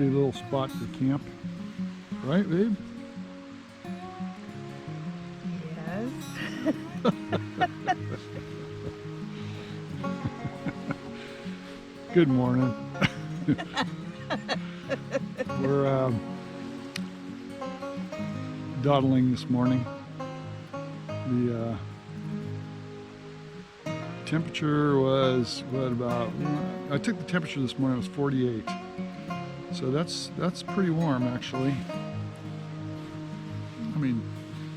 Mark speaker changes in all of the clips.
Speaker 1: pretty little spot to camp. Right, babe?
Speaker 2: Yes.
Speaker 1: Good morning. We're dawdling this morning. The temperature was I took the temperature this morning, it was 48. So that's pretty warm actually. I mean,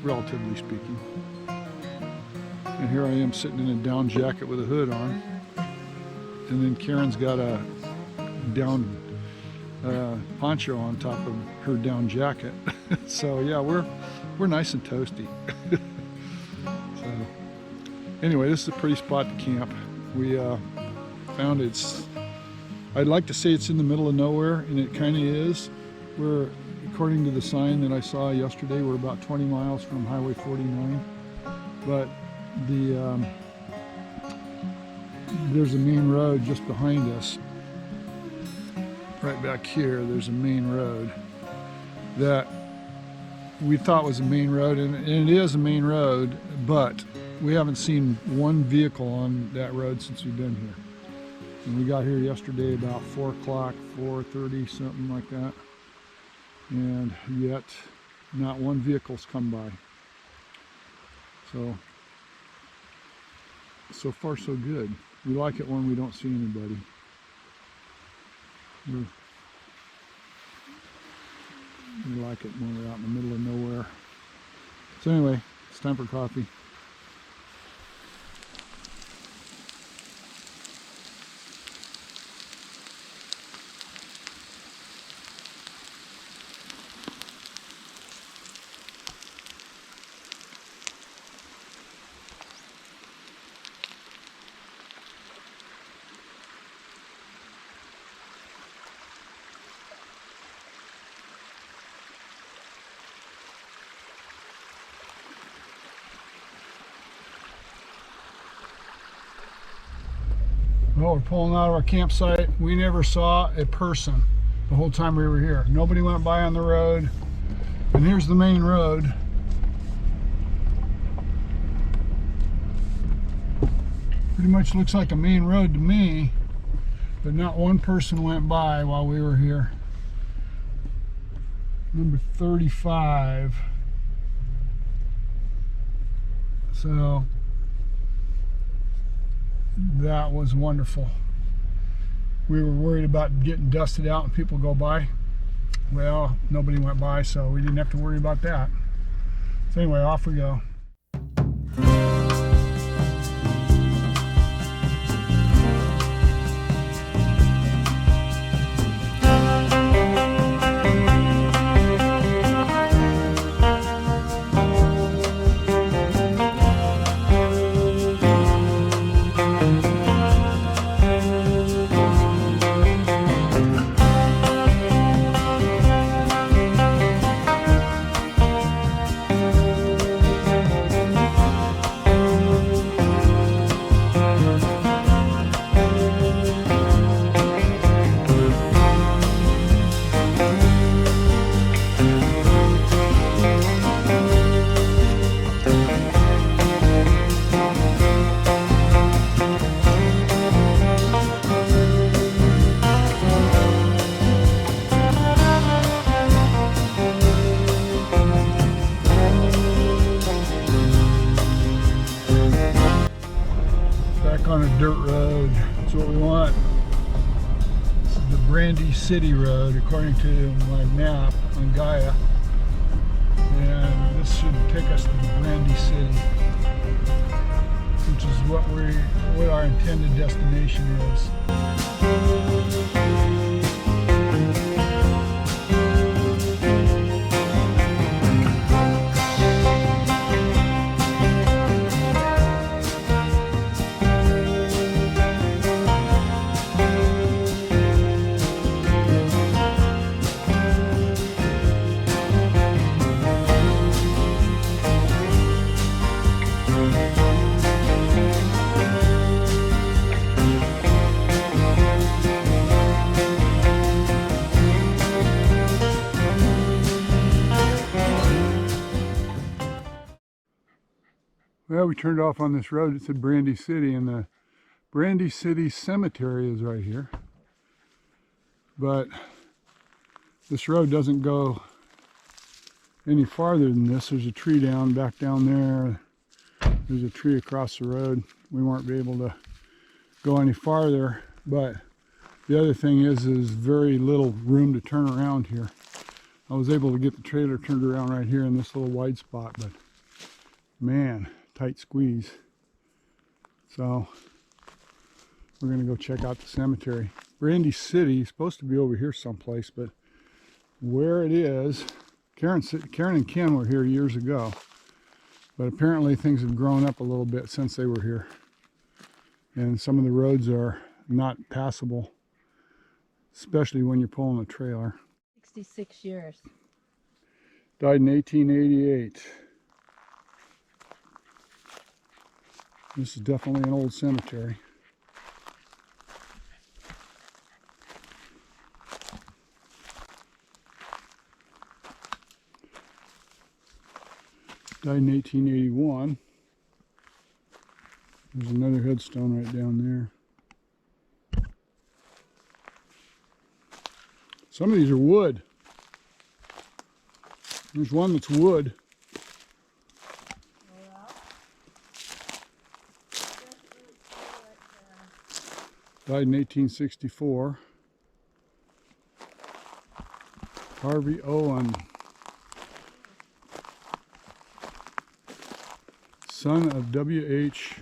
Speaker 1: relatively speaking. And here I am sitting in a down jacket with a hood on. And then Karen's got a down poncho on top of her down jacket. So yeah, we're nice and toasty. So anyway, this is a pretty spot to camp. We found I'd like to say it's in the middle of nowhere, and it kind of is. We're, according to the sign that I saw yesterday, we're about 20 miles from Highway 49. But there's a main road just behind us. Right back here, there's a main road that we thought was a main road, and it is a main road, but we haven't seen one vehicle on that road since we've been here. And we got here yesterday about 4 o'clock, 4:30, something like that. And yet, not one vehicle's come by. So far so good. We like it when we don't see anybody. We like it when we're out in the middle of nowhere. So anyway, it's time for coffee. Well, we're pulling out of our campsite. We never saw a person the whole time we were here. Nobody went by on the road. And here's the main road. Pretty much looks like a main road to me, but not one person went by while we were here. Number 35. So that was wonderful. We were worried about getting dusted out and people go by. Well, nobody went by, so we didn't have to worry about that. So anyway, off we go. On a dirt road. That's what we want. This is the Brandy City Road according to my map on Gaia, and this should take us to the Brandy City, which is what our intended destination is. Well, we turned off on this road. It said Brandy City, and the Brandy City Cemetery is right here. But this road doesn't go any farther than this. There's a tree back down there. There's a tree across the road. We weren't able to go any farther, but the other thing is very little room to turn around here. I was able to get the trailer turned around right here in this little wide spot, but man, tight squeeze. So we're gonna go check out the cemetery. Brandy City is supposed to be over here someplace, but where it is, Karen and Ken were here years ago, but apparently things have grown up a little bit since they were here. And some of the roads are not passable, especially when you're pulling a trailer.
Speaker 2: 66 years.
Speaker 1: Died in 1888. This is definitely an old cemetery. Died in 1881. There's another headstone right down there. Some of these are wood. There's one that's wood. Died in 1864. Harvey Owen. Son of W.H.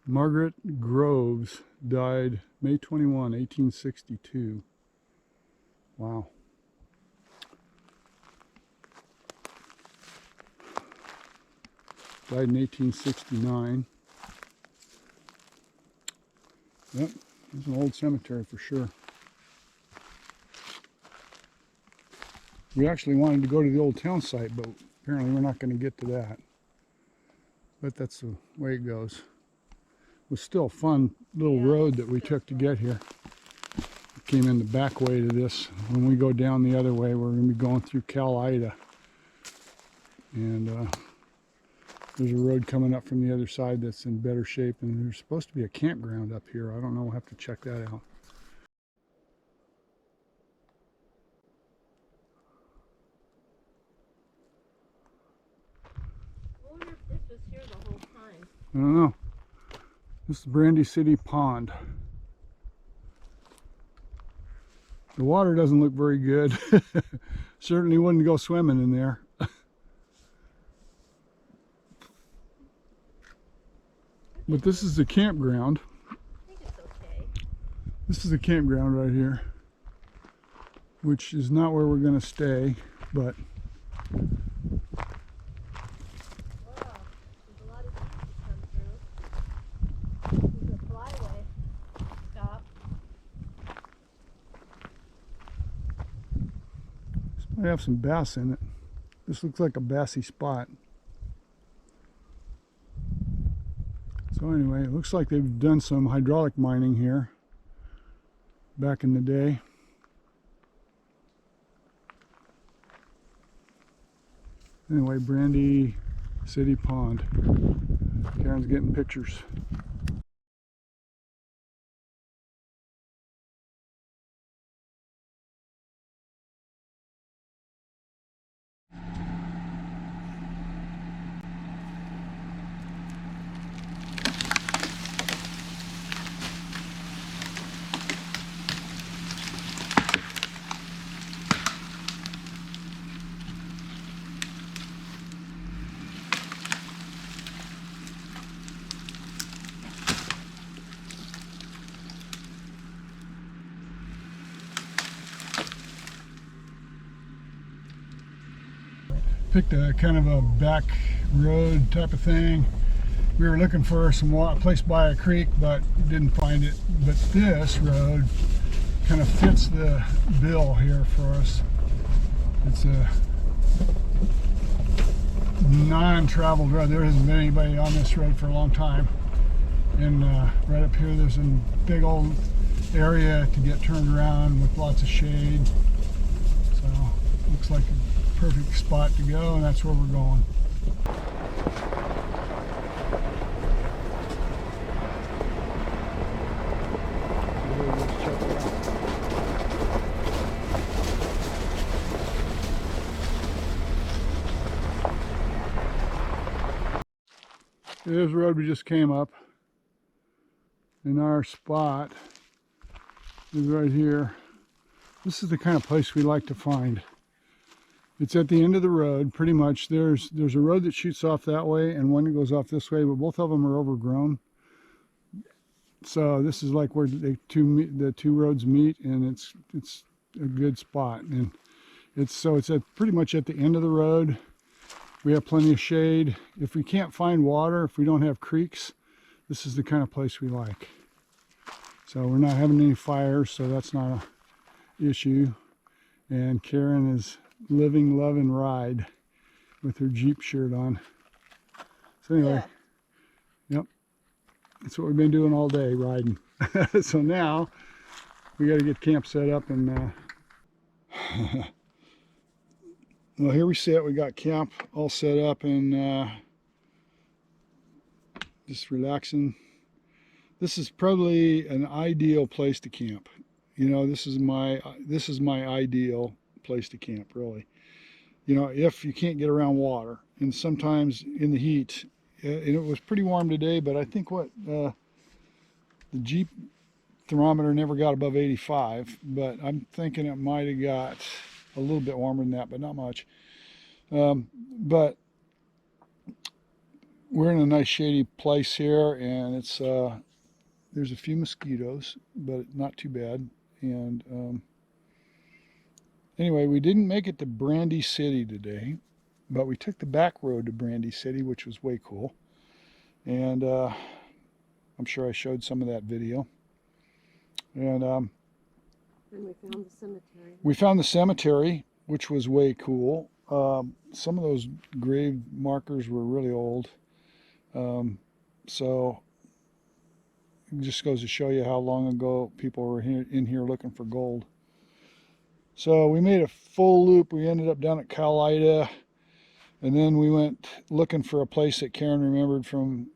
Speaker 1: Margaret Groves, died May 21, 1862. Wow. Died in 1869. Yep, it's an old cemetery for sure. We actually wanted to go to the old town site, but apparently we're not going to get to that. But that's the way it goes. It was still a fun little road that we took to get here. We came in the back way to this. When we go down the other way, we're going to be going through Cal-Ida. And there's a road coming up from the other side that's in better shape, and there's supposed to be a campground up here. I don't know, we'll have to check that out.
Speaker 2: I wonder if this was here the whole time.
Speaker 1: I don't know. This is Brandy City Pond. The water doesn't look very good. Certainly wouldn't go swimming in there. But this is the campground.
Speaker 2: I think it's okay.
Speaker 1: This is the campground right here, which is not where we're going to stay, but
Speaker 2: Wow, there's a lot of people to come through. There's a flyway stop.
Speaker 1: this might have some bass in it. This looks like a bassy spot. So anyway, it looks like they've done some hydraulic mining here back in the day. Anyway, Brandy City Pond. Karen's getting pictures. Picked a kind of a back road type of thing. We were looking for some place by a creek, but didn't find it. But this road kind of fits the bill here for us. It's a non-traveled road. There hasn't been anybody on this road for a long time. And right up here there's a big old area to get turned around with lots of shade. So looks like a perfect spot to go, and that's where we're going. Here's the road we just came up. And our spot is right here. This is the kind of place we like to find. It's at the end of the road, pretty much. There's a road that shoots off that way and one that goes off this way, but both of them are overgrown. So this is like where the two roads meet, and it's a good spot. And it's pretty much at the end of the road. We have plenty of shade. If we can't find water, if we don't have creeks, this is the kind of place we like. So we're not having any fires, so that's not an issue. And Karen is living, love, and ride with her Jeep shirt on. So anyway, Yep, that's what we've been doing all day, riding. So now we got to get camp set up, and well, here we sit. We got camp all set up, and just relaxing. This is probably an ideal place to camp. You know, this is my ideal place to camp, really. You know, if you can't get around water, and sometimes in the heat, and it was pretty warm today, but I think the Jeep thermometer never got above 85, but I'm thinking it might have got a little bit warmer than that, but not much. But we're in a nice shady place here, and it's there's a few mosquitoes, but not too bad. And anyway, we didn't make it to Brandy City today, but we took the back road to Brandy City, which was way cool. And I'm sure I showed some of that video. And
Speaker 2: we found the cemetery.
Speaker 1: We found the cemetery, which was way cool. Some of those grave markers were really old. So it just goes to show you how long ago people were in here looking for gold. So we made a full loop. We ended up down at Cowlida, and then we went looking for a place that Karen remembered from,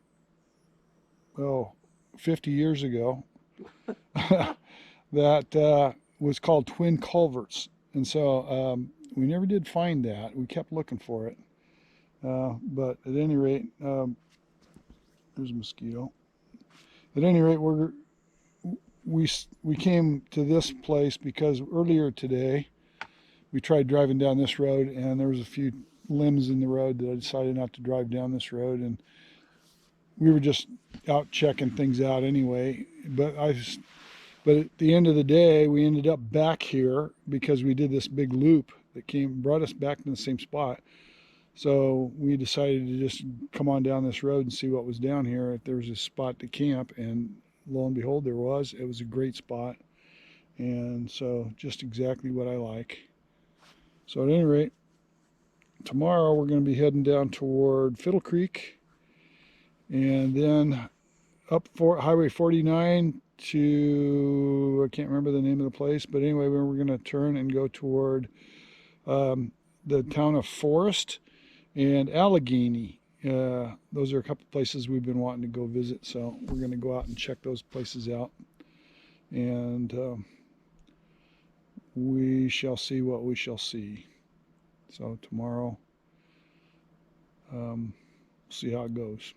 Speaker 1: 50 years ago. That was called Twin Culverts. And so we never did find that. We kept looking for it. But at any rate, there's a mosquito. At any rate, we came to this place because earlier today we tried driving down this road, and there was a few limbs in the road that I decided not to drive down this road, and we were just out checking things out anyway. But at the end of the day, we ended up back here because we did this big loop that brought us back to the same spot. So we decided to just come on down this road and see what was down here, if there was a spot to camp, and lo and behold, there was. It was a great spot, and so just exactly what I like. So at any rate, tomorrow we're going to be heading down toward Fiddle Creek, and then up Highway 49 to, I can't remember the name of the place, but anyway, we're going to turn and go toward the town of Forest and Allegheny. Those are a couple places we've been wanting to go visit, so we're going to go out and check those places out, and we shall see what we shall see. So tomorrow, see how it goes.